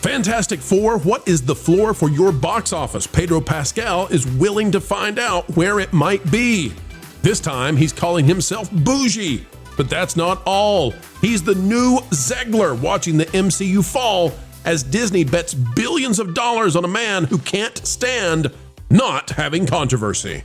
Fantastic Four, what is the floor for your box office? Pedro Pascal is willing to find out where it might be. This time, he's calling himself Bougie. But that's not all. He's the new Zegler, watching the MCU fall as Disney bets billions of dollars on a man who can't stand not having controversy.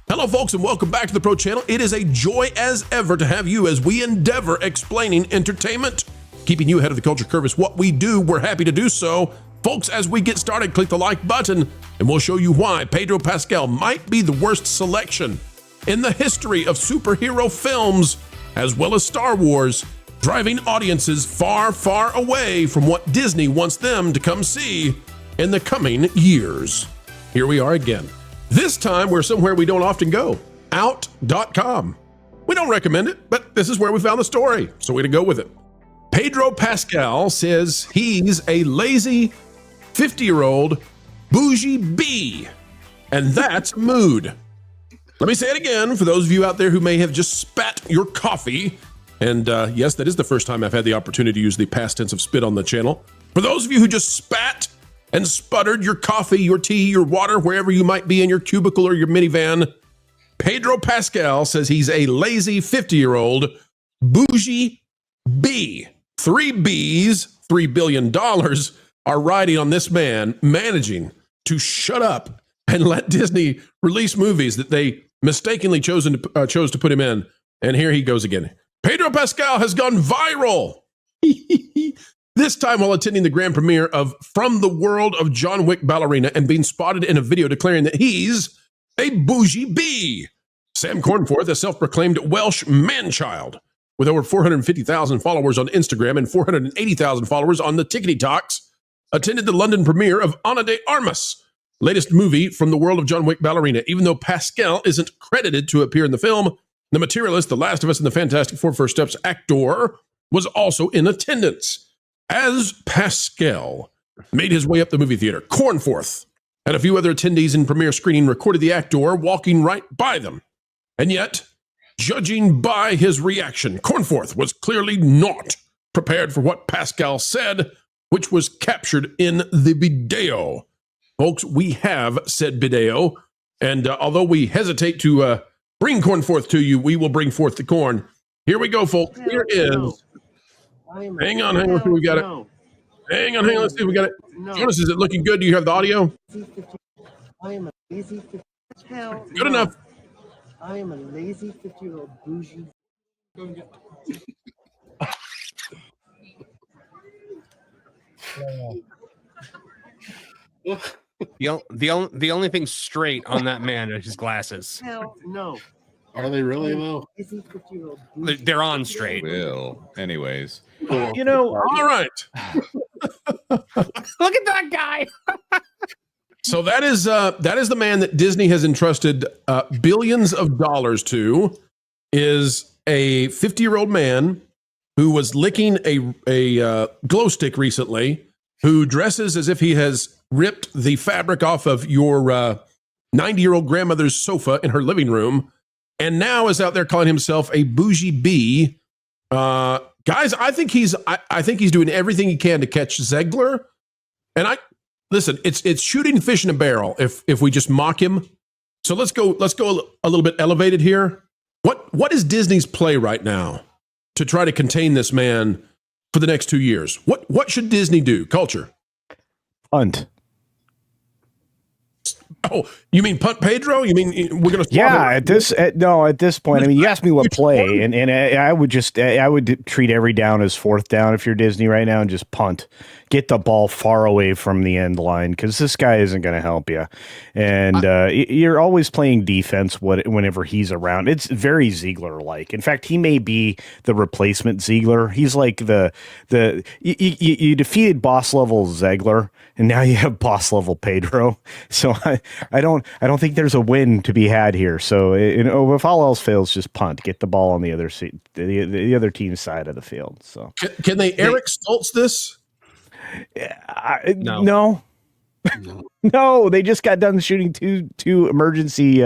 Hello, folks, and welcome back to the Pro Channel. It is a joy as ever to have you as we endeavor explaining entertainment. Keeping you ahead of the culture curve is what we do. We're happy to do so. Folks, as we get started, click the like button, and we'll show you why Pedro Pascal might be the worst selection in the history of superhero films, as well as Star Wars, driving audiences far, far away from what Disney wants them to come see in the coming years. Here we are again. This time, we're somewhere we don't often go, out.com. We don't recommend it, but this is where we found the story, so we're going to go with it. Pedro Pascal says he's a lazy 50-year-old bougie bee, and that's mood. Let me say it again for those of you out there who may have just spat your coffee, and yes, that is the first time I've had the opportunity to use the past tense of spit on the channel. For those of you who just spat and sputtered your coffee, your tea, your water, wherever you might be in your cubicle or your minivan, Pedro Pascal says he's a lazy 50-year-old bougie bee. 3 B's, $3 billion, are riding on this man managing to shut up and let Disney release movies that they mistakenly chose to put him in. And here he goes again. Pedro Pascal has gone viral. This time while attending the grand premiere of From the World of John Wick Ballerina and being spotted in a video declaring that he's a bougie bee. Sam Cornforth, a self-proclaimed Welsh man-child with over 450,000 followers on Instagram and 480,000 followers on the TikToks, attended the London premiere of Ana de Armas, latest movie from the world of John Wick Ballerina. Even though Pascal isn't credited to appear in the film, the materialist, The Last of Us, and the Fantastic Four First Steps actor was also in attendance. As Pascal made his way up the movie theater, Cornforth and a few other attendees in premiere screening recorded the actor walking right by them. And yet, judging by his reaction, Cornforth was clearly not prepared for what Pascal said, which was captured in the video. Folks, we have said video, and although we hesitate to bring Cornforth to you, we will bring forth the corn. Here we go, folks. Here is... Hang on, we got it. Hang on, let's see if we got it. Jonas, is it looking good? Do you have the audio? I am a lazy 50. Good enough. I am a lazy 50-year-old bougie. The only thing straight on that man is his glasses. Hell no. Are they really though? They're on straight. Well, anyways. You know, all right. Look at that guy. So that is the man that Disney has entrusted billions of dollars to, is a 50-year-old man who was licking a glow stick recently, who dresses as if he has ripped the fabric off of your 90-year-old grandmother's sofa in her living room, and now is out there calling himself a bougie bee. Guys, I think he's doing everything he can to catch Zegler. And listen, it's shooting fish in a barrel if we just mock him. So let's go a little bit elevated here. What is Disney's play right now to try to contain this man for the next 2 years? What should Disney do? Culture. Punt. Oh, you mean punt Pedro? You mean we're going to? Yeah, at this point, I mean, you asked me what play, and I would treat every down as fourth down if you're Disney right now, and just punt, get the ball far away from the end line, because this guy isn't going to help you, and you're always playing defense whenever he's around. It's very Ziegler-like. In fact, he may be the replacement Ziegler. He's like you defeated boss level Zegler, and now you have boss level Pedro. So I don't think there's a win to be had here. So if all else fails, just punt, get the ball on the other the other team's side of the field. So can they Eric Stoltz this? No. No, they just got done shooting two emergency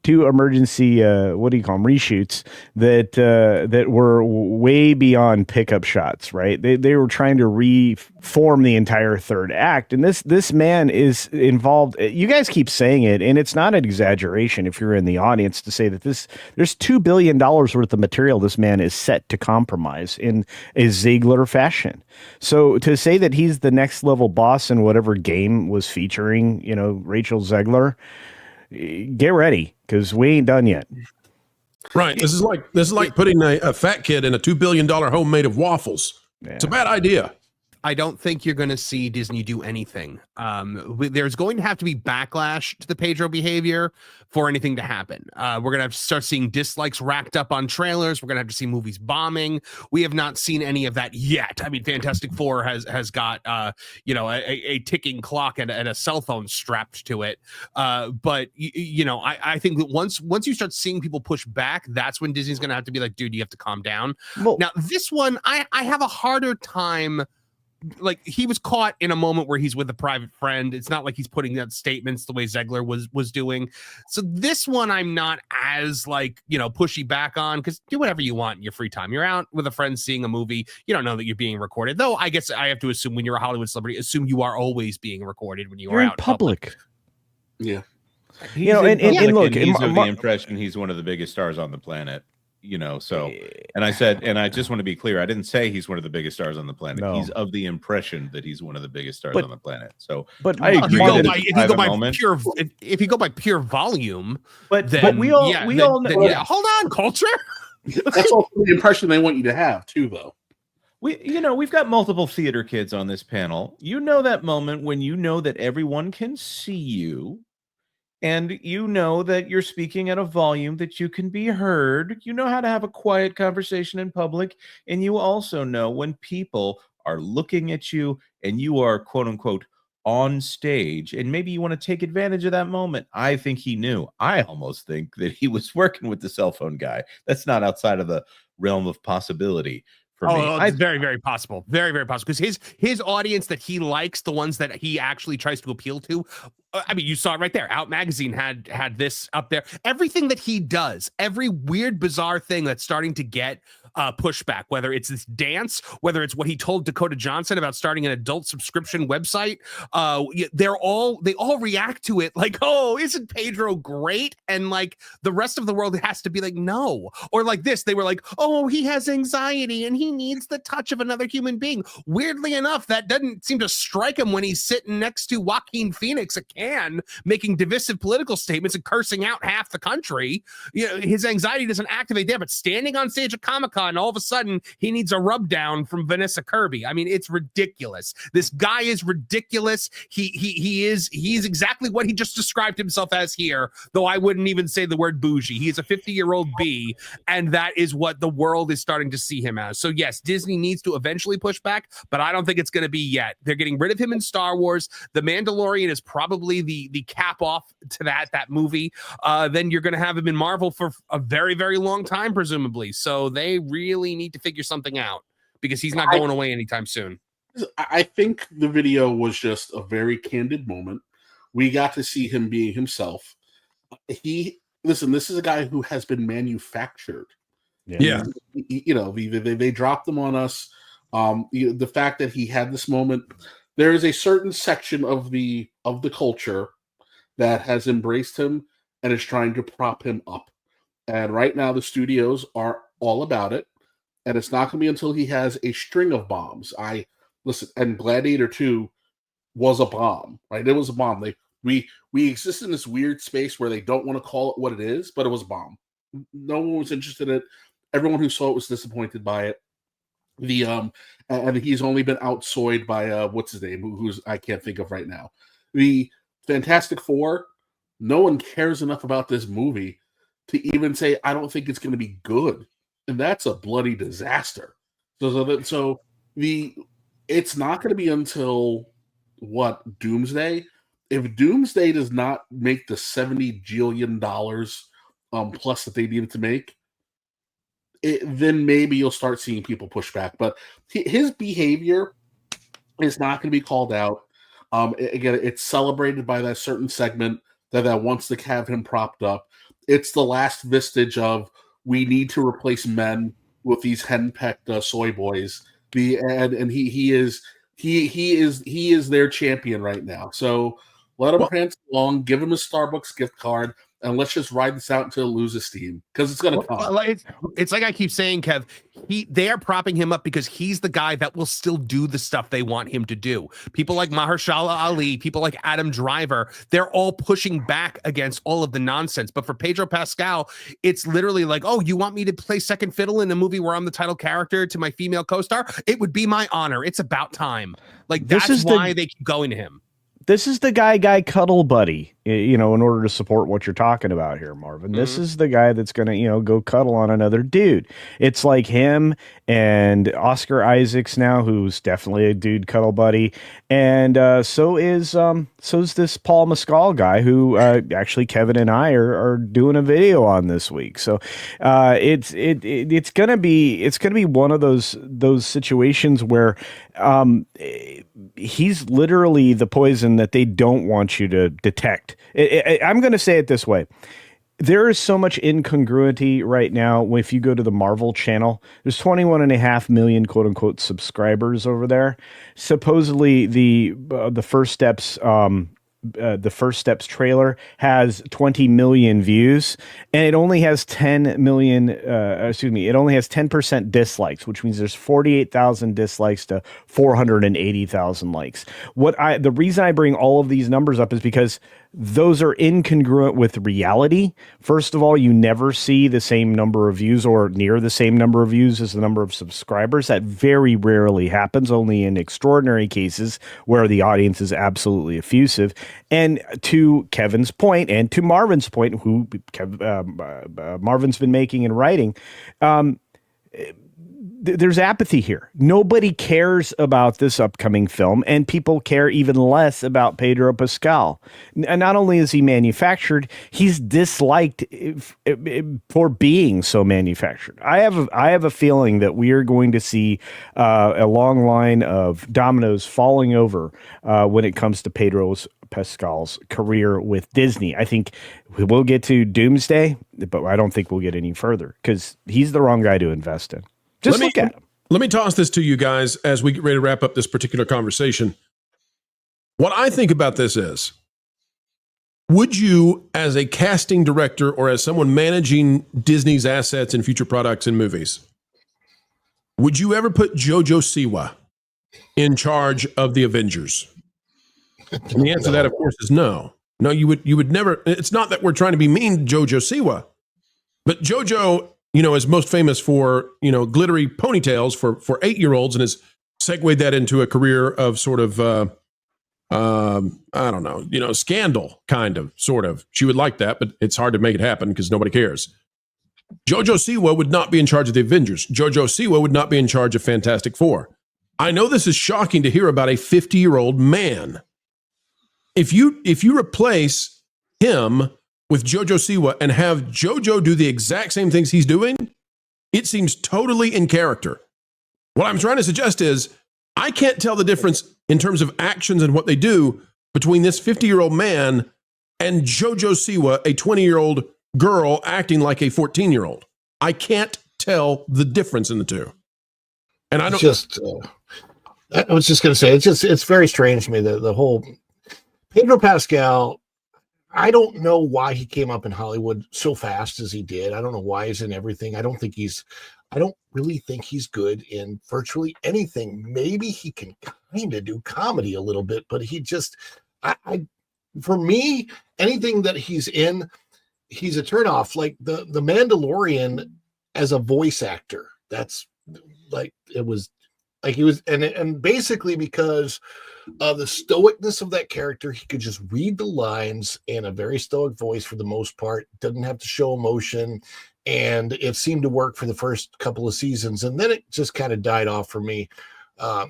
two emergency what do you call them, reshoots that were way beyond pickup shots, right? They were trying to reform the entire third act, and this man is involved. You guys keep saying it, and it's not an exaggeration if you're in the audience to say that there's $2 billion worth of material this man is set to compromise in a Zegler fashion. So to say that he's the next level boss in whatever game was featuring, Rachel Zegler, get ready, because we ain't done yet. Right. This is like putting a fat kid in a $2 billion home made of waffles. Yeah. It's a bad idea. I don't think you're going to see Disney do anything. There's going to have to be backlash to the Pedro behavior for anything to happen. We're going to have to start seeing dislikes racked up on trailers. We're going to have to see movies bombing. We have not seen any of that yet. I mean, Fantastic Four has got a ticking clock and a cell phone strapped to it. But I think that once you start seeing people push back, that's when Disney's going to have to be like, dude, you have to calm down. Well, now this one, I have a harder time. Like, he was caught in a moment where he's with a private friend. It's not like he's putting out statements the way Zegler was doing. So this one I'm not as pushy back on, because do whatever you want in your free time. You're out with a friend seeing a movie. You don't know that you're being recorded. Though I guess I have to assume when you're a Hollywood celebrity, assume you are always being recorded when you're out in public. Yeah. And look, he's of the impression he's one of the biggest stars on the planet. And I just want to be clear, I didn't say he's one of the biggest stars on the planet. No. He's of the impression that he's one of the biggest stars on the planet. So, but I agree. If you go by pure volume, but we all know. Hold on, culture. That's also the impression they want you to have too, though. We've got multiple theater kids on this panel. That moment when that everyone can see you. And that you're speaking at a volume that you can be heard. You know how to have a quiet conversation in public. And you also know when people are looking at you and you are, quote unquote, on stage. And maybe you want to take advantage of that moment. I think he knew. I almost think that he was working with the cell phone guy. That's not outside of the realm of possibility. It's very, very possible. Very, very possible. Because his audience that he likes, the ones that he actually tries to appeal to, I mean, you saw it right there. Out Magazine had this up there. Everything that he does, every weird, bizarre thing that's starting to get pushback, whether it's this dance, whether it's what he told Dakota Johnson about starting an adult subscription website, they all react to it like, oh, isn't Pedro great? And like the rest of the world has to be like, no. Or like this, they were like, oh, he has anxiety and he needs the touch of another human being. Weirdly enough, that doesn't seem to strike him when he's sitting next to Joaquin Phoenix at Cannes, making divisive political statements and cursing out half the country. His anxiety doesn't activate there, but standing on stage at Comic-Con, all of a sudden he needs a rub down from Vanessa Kirby. I mean, it's ridiculous. This guy is ridiculous. He's exactly what he just described himself as here, though I wouldn't even say the word bougie. He is a 50-year-old B, and that is what the world is starting to see him as. So yes, Disney needs to eventually push back, but I don't think it's going to be yet. They're getting rid of him in Star Wars. The Mandalorian is probably the cap off to that movie. Then you're going to have him in Marvel for a very, very long time, presumably. So they really need to figure something out, because he's not going away anytime soon. I think the video was just a very candid moment. We got to see him being himself. This is a guy who has been manufactured. Yeah. They dropped them on us. The fact that he had this moment, there is a certain section of the culture that has embraced him and is trying to prop him up. And right now the studios are all about it. And it's not going to be until he has a string of bombs. And Gladiator 2 was a bomb, right? It was a bomb. We exist in this weird space where they don't want to call it what it is, but it was a bomb. No one was interested in it. Everyone who saw it was disappointed by it. And he's only been outsoyed by what's his name, who's I can't think of right now. The Fantastic Four. No one cares enough about this movie to even say I don't think it's going to be good, and that's a bloody disaster. So it's not going to be until Doomsday. If Doomsday does not make the $70 jillion plus that they needed to make, then maybe you'll start seeing people push back. But his behavior is not going to be called out. Again, it's celebrated by that certain segment that wants to have him propped up. it's the last vestige of we need to replace men with these henpecked soy boys. And he is their champion right now. So let him prance along, give him a Starbucks gift card, and let's just ride this out until it loses steam, because it's going to come. It's like I keep saying, Kev, they are propping him up because he's the guy that will still do the stuff they want him to do. People like Mahershala Ali, people like Adam Driver, they're all pushing back against all of the nonsense. But for Pedro Pascal, it's literally like, oh, you want me to play second fiddle in a movie where I'm the title character to my female co-star? It would be my honor. It's about time. Like, that's why they keep going to him. This is the guy cuddle buddy, in order to support what you're talking about here, Marvin. This is the guy that's going to, go cuddle on another dude. It's like him and Oscar Isaacs now, who's definitely a dude cuddle buddy. And so's this Paul Mescal guy who actually Kevin and I are doing a video on this week. So it's gonna be one of those situations where he's literally the poison that they don't want you to detect. I'm going to say it this way. There is so much incongruity right now. If you go to the Marvel channel, there's 21.5 million quote unquote subscribers over there. Supposedly the First Steps trailer has 20 million views, and it only has 10 million, it only has 10% dislikes, which means there's 48,000 dislikes to 480,000 likes. The reason I bring all of these numbers up is because those are incongruent with reality. First of all, you never see the same number of views or near the same number of views as the number of subscribers. That very rarely happens, only in extraordinary cases where the audience is absolutely effusive. And to Kevin's point and to Marvin's point, who Marvin's been making and writing, there's apathy here. Nobody cares about this upcoming film, and people care even less about Pedro Pascal. And not only is he manufactured, he's disliked for being so manufactured. I have a feeling that we are going to see a long line of dominoes falling over when it comes to Pedro Pascal's career with Disney. I think we will get to Doomsday, but I don't think we'll get any further because he's the wrong guy to invest in. Just look at him. Let me toss this to you guys as we get ready to wrap up this particular conversation. What I think about this is, would you, as a casting director or as someone managing Disney's assets and future products and movies, would you ever put Jojo Siwa in charge of the Avengers? And the answer to that, of course, is no. No, you would never. It's not that we're trying to be mean to Jojo Siwa, but Jojo, is most famous for, glittery ponytails for 8-year-olds, and has segued that into a career of sort of, I don't know, scandal, kind of, sort of. She would like that, but it's hard to make it happen because nobody cares. Jojo Siwa would not be in charge of the Avengers. Jojo Siwa would not be in charge of Fantastic Four. I know this is shocking to hear about a 50-year-old man. If you replace him with Jojo Siwa and have Jojo do the exact same things he's doing, it seems totally in character. What I'm trying to suggest is I can't tell the difference in terms of actions and what they do between this 50-year-old man and Jojo Siwa, a 20-year-old girl acting like a 14-year-old. I can't tell the difference in the two. And I don't I was just going to say, it's very strange to me that the whole Pedro Pascal, I don't know why he came up in Hollywood so fast as he did. I don't know why he's in everything. I don't really think he's good in virtually anything. Maybe he can kind of do comedy a little bit, but he just, for me, anything that he's in, he's a turnoff. Like the Mandalorian as a voice actor. That's like, it was like he was, and basically because the stoicness of that character, he could just read the lines in a very stoic voice for the most part, doesn't have to show emotion, and it seemed to work for the first couple of seasons, and then it just kind of died off for me. I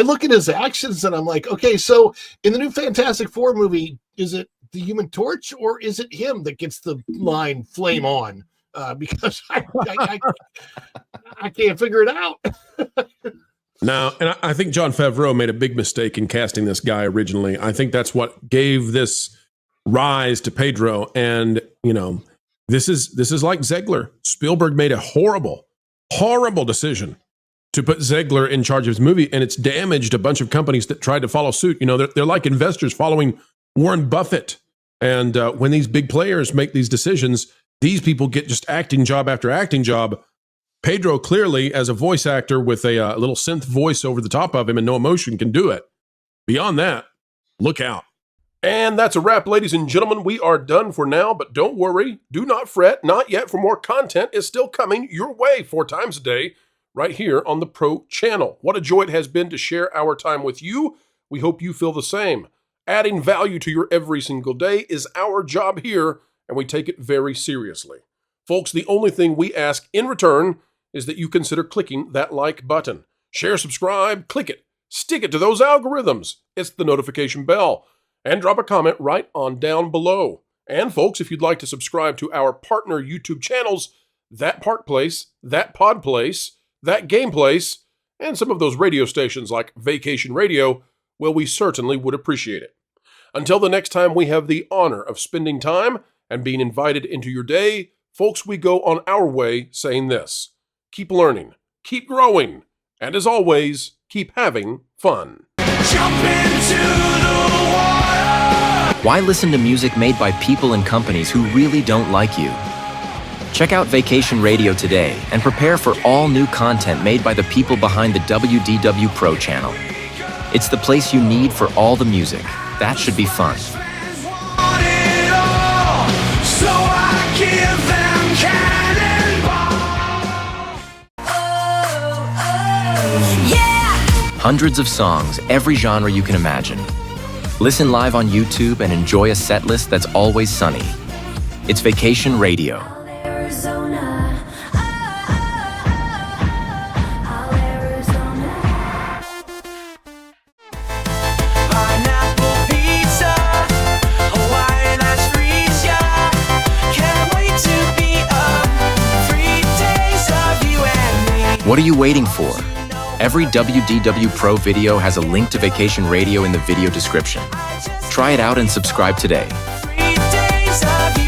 look at his actions and I'm like, okay, so in the new Fantastic Four movie, is it the Human Torch or is it him that gets the line "flame on"? Because I can't figure it out. Now, and I think Jon Favreau made a big mistake in casting this guy originally. I think that's what gave this rise to Pedro. And, you know, this is like Zegler. Spielberg made a horrible decision to put Zegler in charge of his movie, and it's damaged a bunch of companies that tried to follow suit. You know, they're like investors following Warren Buffett. And when these big players make these decisions, these people get just acting job after acting job. Pedro clearly, as a voice actor with a little synth voice over the top of him and no emotion, can do it. Beyond that, look out. And that's a wrap, ladies and gentlemen. We are done for now, but don't worry. Do not fret. Not yet, for more content is still coming your way 4 times a day right here on the Pro Channel. What a joy it has been to share our time with you. We hope you feel the same. Adding value to your every single day is our job here, and we take it very seriously. Folks, the only thing we ask in return is that you consider clicking that like button. Share, subscribe, click it. Stick it to those algorithms. It's the notification bell. And drop a comment right on down below. And folks, if you'd like to subscribe to our partner YouTube channels, That Park Place, That Pod Place, That Game Place, and some of those radio stations like Vacation Radio, well, we certainly would appreciate it. Until the next time we have the honor of spending time and being invited into your day, folks, we go on our way saying this: keep learning, keep growing, and as always, keep having fun. Jump into the water! Why listen to music made by people and companies who really don't like you? Check out Vacation Radio today and prepare for all new content made by the people behind the WDW Pro Channel. It's the place you need for all the music. That should be fun. Hundreds of songs, every genre you can imagine. Listen live on YouTube and enjoy a set list that's always sunny. It's Vacation Radio. What are you waiting for? Every WDW Pro video has a link to Vacation Radio in the video description. Try it out and subscribe today. 3 days of